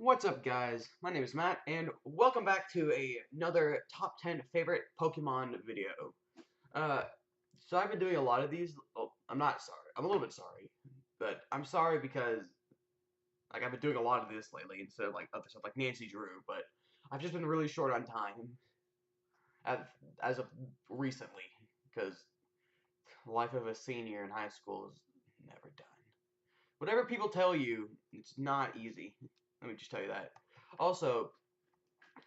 What's up, guys? My name is Matt, and welcome back to another top 10 favorite Pokemon video. Uh, so I've been doing a lot of these. Oh, I'm not sorry. I'm a little bit sorry, but I'm sorry because I've been doing a lot of this lately instead of like other stuff like Nancy Drew. But I've just been really short on time as, as of recently because life of a senior in high school is never done. Whatever people tell you, it's not easy. Let me just tell you that. Also,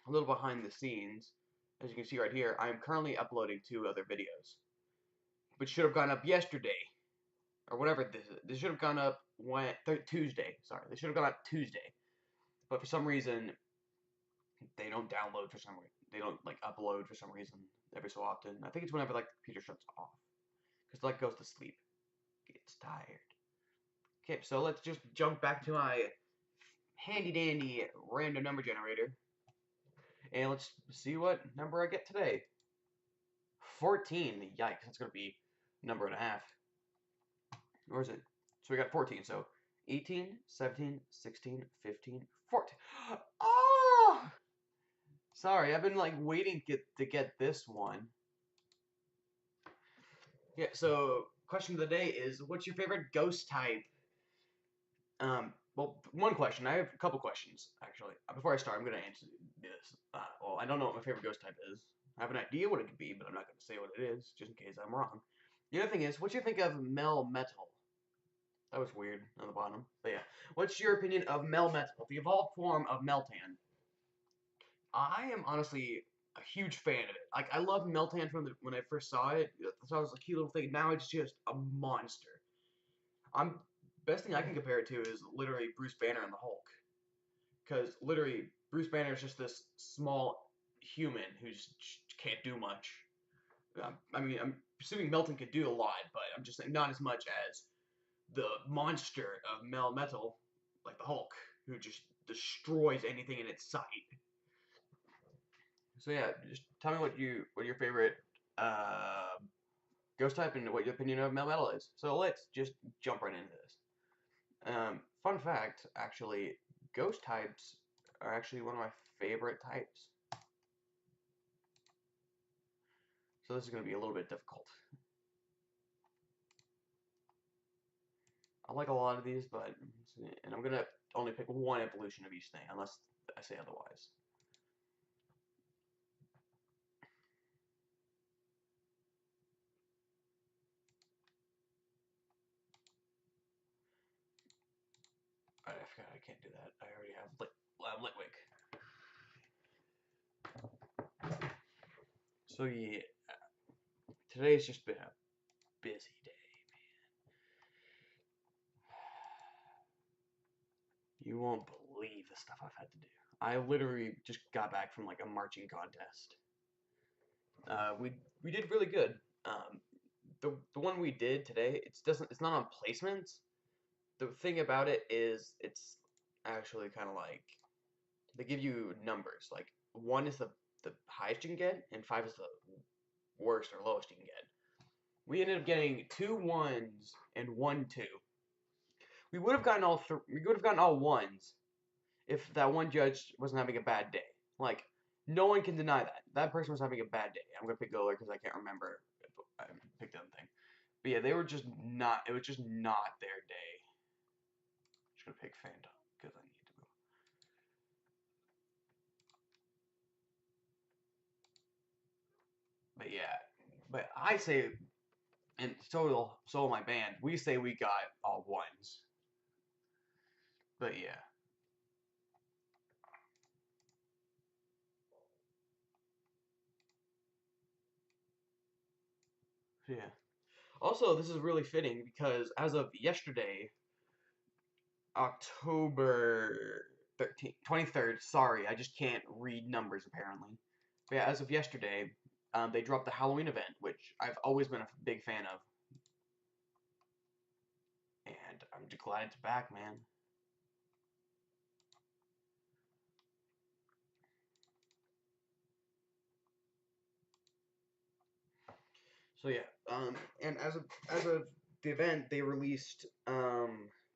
a little behind the scenes, as you can see right here, I am currently uploading 2 other videos, which should have gone up yesterday, or whatever this is. This should have gone up Tuesday. Sorry, they should have gone up Tuesday, but for some reason they don't download for some reason. They don't like upload for some reason every so often. I think it's whenever like the computer shuts off, because like goes to sleep, gets tired. Okay, so let's just jump back to my handy dandy random number generator. And let's see what number I get today. 14. Yikes, that's going to be number and a half. Or is it? So we got 14. So 18, 17, 16, 15, 14. Oh! Sorry, I've been like waiting to get this one. Yeah, so question of the day is, what's your favorite ghost type? Well, one question. I have a couple questions, actually. Before I start, I'm going to answer this. Well, I don't know what my favorite ghost type is. I have an idea what it could be, but I'm not going to say what it is, just in case I'm wrong. The other thing is, what do you think of Melmetal? That was weird on the bottom. But yeah. What's your opinion of Melmetal, the evolved form of Meltan? I am honestly a huge fan of it. Like, I loved Meltan when I first saw it. I thought it was a cute little thing. Now it's just a monster. I'm Best thing I can compare it to is literally Bruce Banner and the Hulk. Because literally, Bruce Banner is just this small human who just can't do much. I mean, I'm assuming Melton could do a lot, but I'm just saying not as much as the monster of Melmetal, like the Hulk, who just destroys anything in its sight. So yeah, just tell me what your favorite ghost type and what your opinion of Melmetal is. So let's just jump right into this. Fun fact, actually, ghost types are actually one of my favorite types. So this is going to be a little bit difficult. I like a lot of these, and I'm going to only pick one evolution of each thing, unless I say otherwise. I forgot I can't do that. I already have Litwick. So yeah, today's just been a busy day, man. You won't believe the stuff I've had to do. I literally just got back from like a marching contest. We did really good. The one we did today, it's not on placements. The thing about it is it's actually kind of like they give you numbers. Like 1 is the highest you can get, and 5 is the worst or lowest you can get. We ended up getting 2 1s and 1 2. We would have gotten all 1s if that one judge wasn't having a bad day. Like, no one can deny that. That person was having a bad day. I'm gonna pick Goler because I can't remember. I picked the other thing. But yeah, they were just not. It was just not their day. I'm just gonna pick Phantom because I need to go. But yeah, but I say, and so will my band. We say we got all 1s. But yeah, yeah. Also, this is really fitting because as of yesterday, October 13th, 23rd, sorry, I just can't read numbers apparently. But yeah, as of yesterday, they dropped the Halloween event, which I've always been a big fan of. And I'm just glad it's back, man. So yeah, and as of the event, they released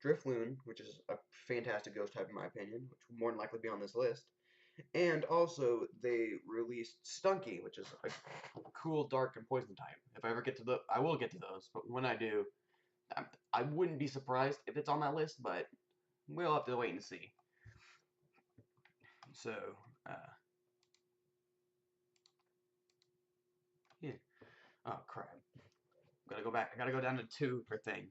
Drifloon, which is a fantastic ghost type in my opinion, which will more than likely be on this list. And also, they released Stunky, which is a cool dark and poison type. If I ever get to I will get to those, but when I do, I wouldn't be surprised if it's on that list, but we'll have to wait and see. So, yeah. Oh crap. Gotta go back. I gotta go down to 2 per thing.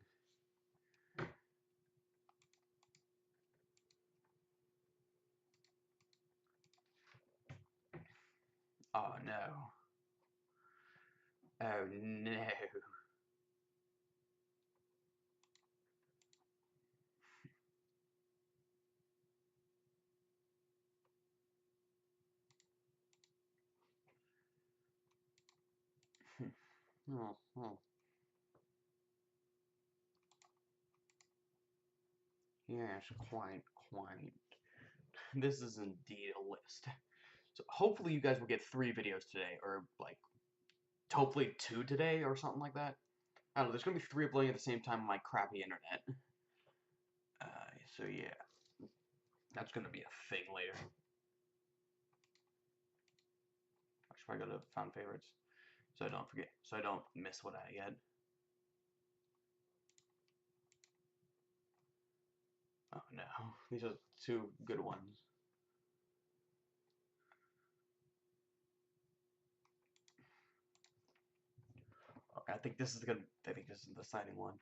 Oh no. Oh no. Oh, oh. Yes, quite. This is indeed a list. So hopefully you guys will get 3 videos today, or like, hopefully 2 today, or something like that. I don't know, there's gonna be 3 uploading at the same time on my crappy internet. So yeah, that's gonna be a thing later. I should probably go to found favorites, so I don't forget, so I don't miss what I get. Oh no, these are 2 good ones. Okay, I think this is the deciding one.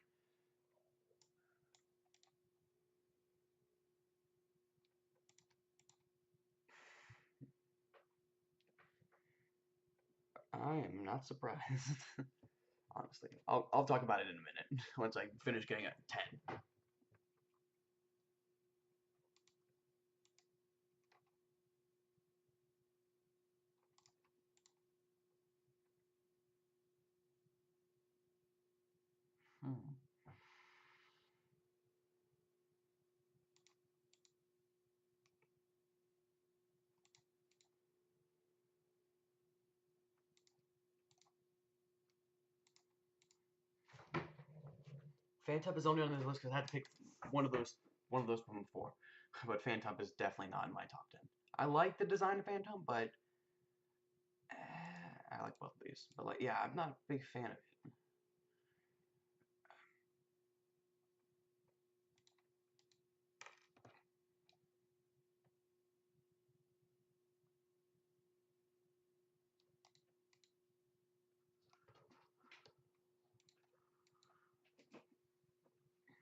I am not surprised. Honestly, I'll talk about it in a minute once I finish getting a 10. Hmm. Phantom is only on this list because I had to pick one of those from before. But Phantom is definitely not in my top 10. I like the design of Phantom, but I like both of these. But like, yeah, I'm not a big fan of it.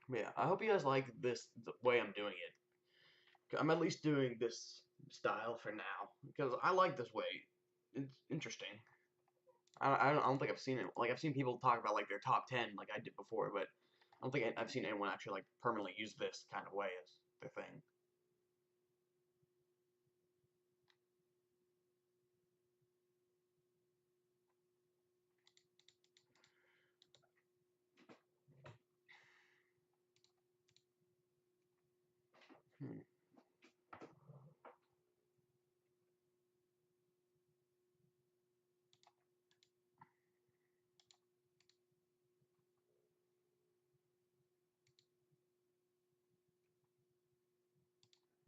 But yeah, I hope you guys like this the way I'm doing it. I'm at least doing this style for now because I like this way. It's interesting. I don't think I've seen it. Like I've seen people talk about like their top 10 like I did before, but I don't think I've seen anyone actually like permanently use this kind of way as their thing. Hmm.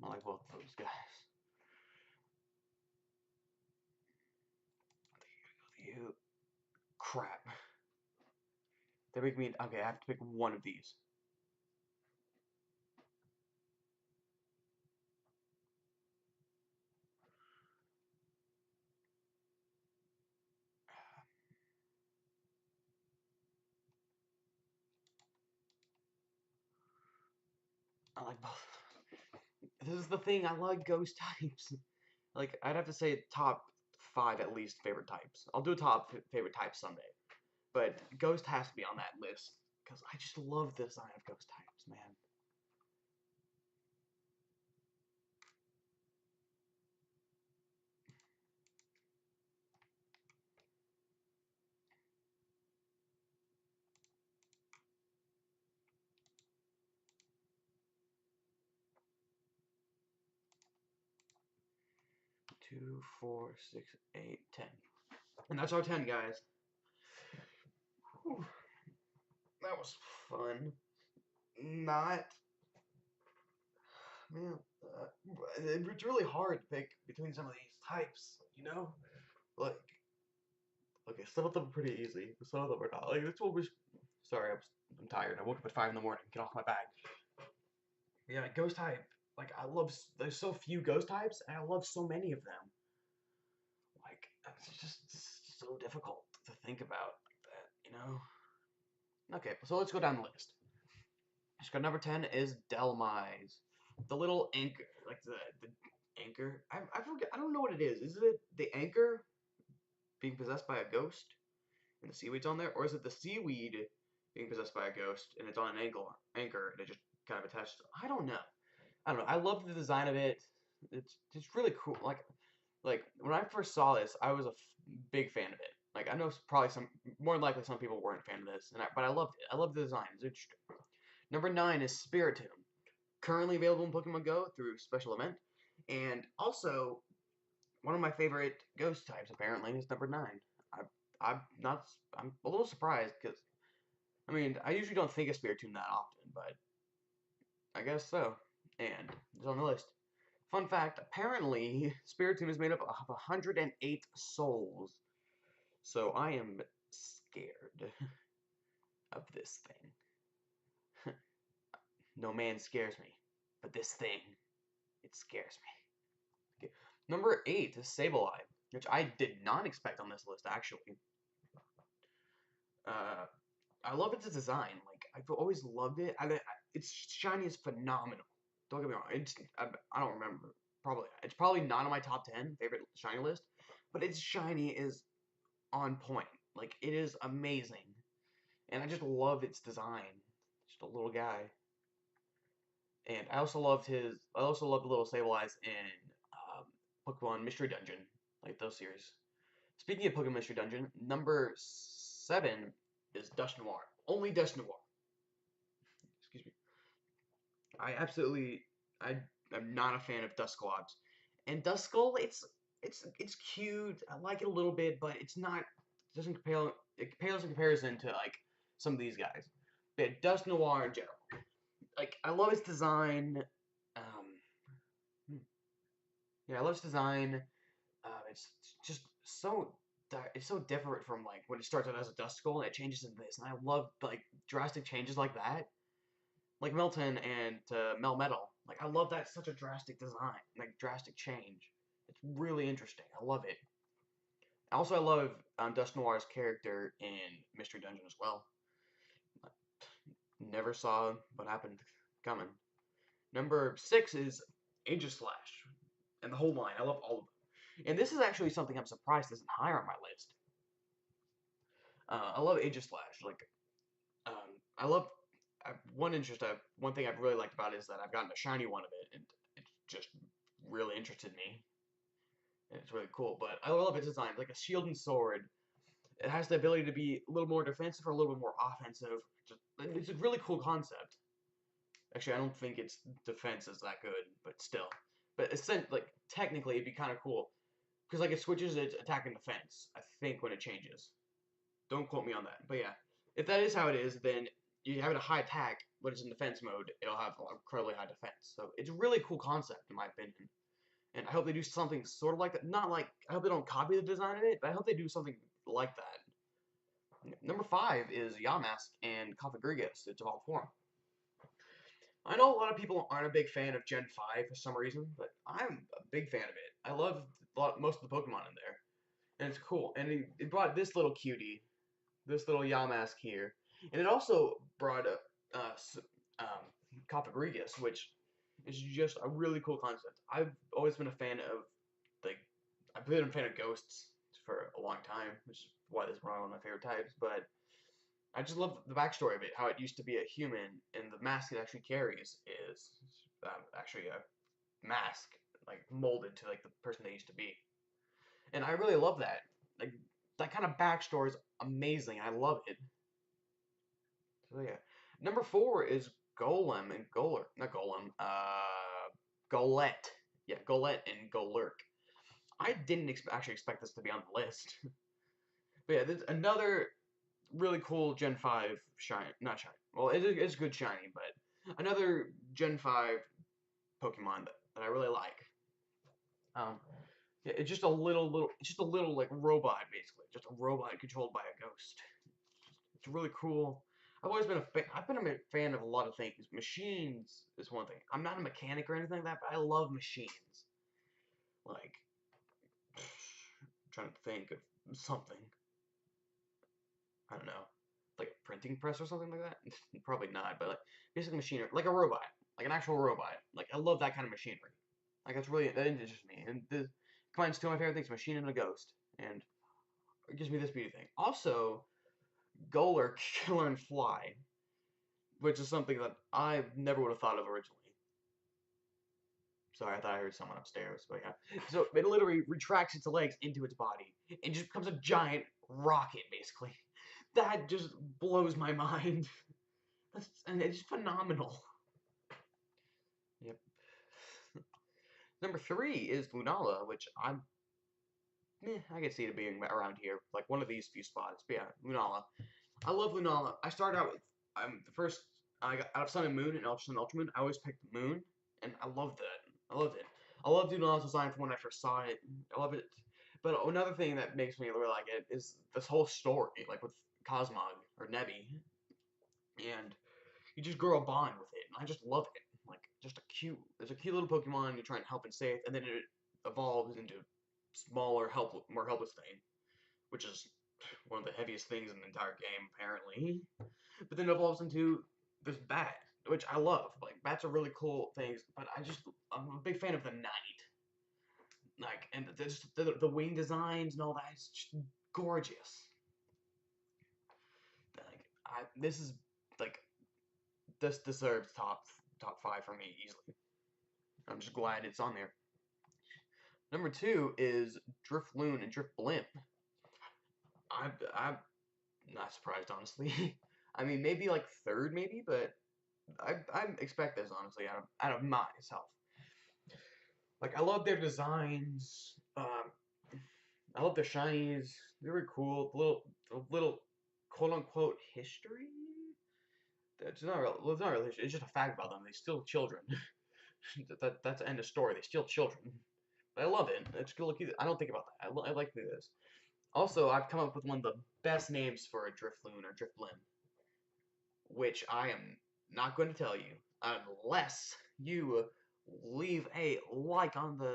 I like both of those guys. You crap. They make me okay. I have to pick one of these. I like both. This is the thing. I like ghost types. Like I'd have to say top 5 at least favorite types. I'll do a top favorite types someday, but ghost has to be on that list because I just love the design of ghost types, man. 2, 4, 6, 8, 10. And that's our 10, guys. Whew. That was fun. Not Man, it's really hard to pick between some of these types, you know? Like, okay, some of them are pretty easy, but some of them are not. Like, this one was. Sorry, I'm tired. I woke up at 5 in the morning. Get off my back. Yeah, ghost type. Like, there's so few ghost types, and I love so many of them. Like, it's so difficult to think about like that, you know? Okay, so let's go down the list. Just got number 10 is Delmise. The little anchor, like the anchor. I forget. I don't know what it is. Is it the anchor being possessed by a ghost and the seaweed's on there, or is it the seaweed being possessed by a ghost and it's on an anchor and it just kind of attached? I don't know. I don't know. I love the design of it. It's really cool. Like when I first saw this, I was a big fan of it. Like I know probably more than likely some people weren't a fan of this, but I loved it. I love the design. It's interesting. Number 9 is Spiritomb, currently available in Pokemon Go through special event, and also one of my favorite ghost types. Apparently, is number 9. I, I'm not. I'm a little surprised because I mean I usually don't think of Spiritomb that often, but I guess so. And it's on the list. Fun fact: apparently, Spiritomb is made up of 108 souls. So I am scared of this thing. No man scares me, but this thing, it scares me. Okay. Number 8 is Sableye, which I did not expect on this list, actually. Uh, I love its design. Like, I've always loved it. Its shiny is phenomenal. Don't get me wrong. I don't remember. It's probably not on my top 10 favorite shiny list, but its shiny is on point. Like, it is amazing. And I just love its design. Just a little guy. And I also loved the little Sableyes in Pokemon Mystery Dungeon, like those series. Speaking of Pokemon Mystery Dungeon, number 7 is Dusknoir. Only Dusknoir. Excuse me. I absolutely, I am not a fan of Dusclops. And Duskull, it's cute. I like it a little bit, but it's not. Doesn't compare. It pales in comparison to like some of these guys. But Dusknoir in general, like I love its design. Hmm, yeah, I love its design. It's just so it's so different from like when it starts out as a Duskull and it changes into this, and I love like drastic changes like that, like Melton and Melmetal. Like I love that such a drastic design, like drastic change. It's really interesting. I love it. Also, I love Dusknoir's character in Mystery Dungeon as well. Never saw what happened coming. Number 6 is Aegislash, and the whole line. I love all of them. And this is actually something I'm surprised isn't higher on my list. I love Aegislash. Like, I love one thing I've really liked about it is that I've gotten a shiny one of it, and it's just really interested me. And it's really cool. But I love its design, like a shield and sword. It has the ability to be a little more defensive or a little bit more offensive. It's a really cool concept. Actually, I don't think its defense is that good, but still. But like technically, it'd be kind of cool because like it switches its attack and defense. I think when it changes. Don't quote me on that. But yeah, if that is how it is, then you have it a high attack, but it's in defense mode. It'll have incredibly high defense. So it's a really cool concept in my opinion. And I hope they do something sort of like that. Not like I hope they don't copy the design of it, but I hope they do something like that. Number 5 is Yamask and Cofagrigus, its evolved form. I know a lot of people aren't a big fan of Gen 5 for some reason, but I'm a big fan of it. I love most of the Pokemon in there, and it's cool. And it brought this little cutie, this little Yamask here, and it also brought up Cofagrigus, which is just a really cool concept. I've always been a fan of like I've been a fan of ghosts for a long time, which is why this is probably one of my favorite types. But I just love the backstory of it, how it used to be a human, and the mask it actually carries is actually a mask, like molded to like the person they used to be. And I really love that. Like that kind of backstory is amazing. I love it. So yeah, number 4 is Golem and Golurk, not Golem, Golett. Yeah, Golett and Golurk. I didn't actually expect this to be on the list. But yeah, there's another really cool Gen 5 shiny, not shiny. Well, it's good shiny, but another Gen 5 Pokemon that I really like. Yeah, it's just a little like robot basically, just a robot controlled by a ghost. It's really cool. I've been a fan of a lot of things. Machines is one thing. I'm not a mechanic or anything like that, but I love machines. Like, I'm trying to think of something. I don't know, like a printing press or something like that. Probably not, but like basically machinery, like a robot, like an actual robot. Like I love that kind of machinery. Like that interests me. And this combines two of my favorite things: machine and a ghost, and it gives me this beauty thing. Also, Golurk can learn fly, which is something that I never would have thought of originally. Sorry, I thought I heard someone upstairs, but yeah. So it literally retracts its legs into its body and just becomes a giant rocket, basically. That just blows my mind. And it's phenomenal. Yep. Number 3 is Lunala, which I can see it being around here, like one of these few spots. But yeah, Lunala. I love Lunala. I started out with the first I got out of Sun and Moon and Ultra Sun Ultra Moon. I always picked Moon, and I loved that. I loved it. I loved Lunala's design from when I first saw it. I love it. But another thing that makes me really like it is this whole story, like with Cosmog or Nebby, and you just grow a bond with it, and I just love it. Like, there's a cute little Pokemon you try and help and save, and then it evolves into smaller, more helpless thing, which is one of the heaviest things in the entire game, apparently. But then it evolves into this bat, which I love. Like, bats are really cool things, but I'm a big fan of the night. Like, and the wing designs and all that, it's just gorgeous. Like, like, this deserves top 5 for me easily. I'm just glad it's on there. Number 2 is Drifloon and Drifblim. I'm not surprised, honestly. I mean, maybe like third, maybe, but I expect this honestly out of myself. Like I love their designs. I love their shinies. They're very cool. The little quote unquote history. It's not real. Well, it's not really history. It's just a fact about them. They steal children. That's the end of story. They steal children. But I love it. It's good. I don't think about that. I like this. Also, I've come up with one of the best names for a Drifloon or Drifblim, which I am not going to tell you unless you leave a like on the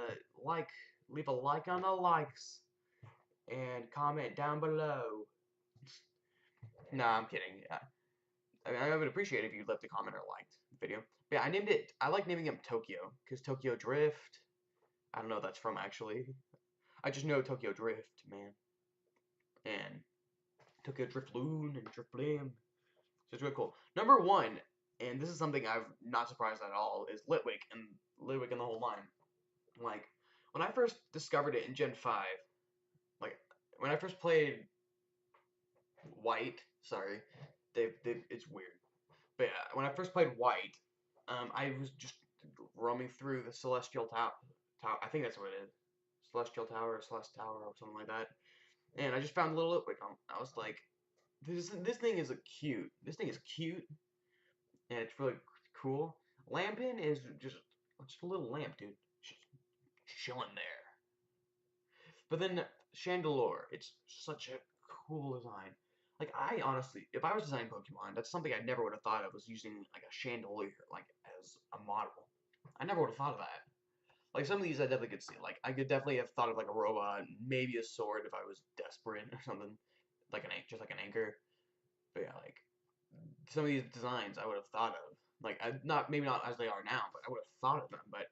leave a like on the likes and comment down below. Nah, I'm kidding. I would appreciate it if you left a comment or liked the video. But yeah, I named it. I like naming it Tokyo because Tokyo Drift. I don't know what that's from actually. I just know Tokyo Drift, man. And Tokyo Drifloon and Drifblim. So it's really cool. Number 1, and this is something I'm not surprised at all, is Litwick and the whole line. Like, when I first discovered it in Gen 5, like, when I first played White, sorry, it's weird. But yeah, when I first played White, I was just roaming through the Celestial Tower. I think that's what it is. Celestial Tower or Celeste Tower or something like that. And I just found little Litwick. I was like, this thing is cute. This thing is cute, and it's really cool. Lampin is just a little lamp, dude. Just chilling there. But then Chandelure, it's such a cool design. Like I honestly, if I was designing Pokemon, that's something I never would have thought of was using like a chandelier like as a model. I never would have thought of that. Like some of these I definitely could see. Like I could definitely have thought of like a robot, maybe a sword if I was desperate or something. Like just like an anchor. But yeah, like some of these designs I would have thought of. Like maybe not as they are now, but I would have thought of them. But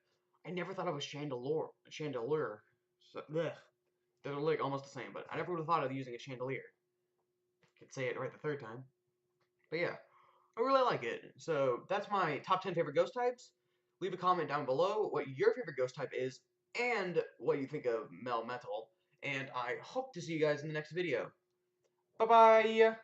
I never thought of a chandelier. So, bleh. They're like almost the same, but I never would have thought of using a chandelier. Could say it right the third time. But yeah, I really like it. So that's my top 10 favorite ghost types. Leave a comment down below what your favorite ghost type is and what you think of Melmetal. And I hope to see you guys in the next video. Bye-bye!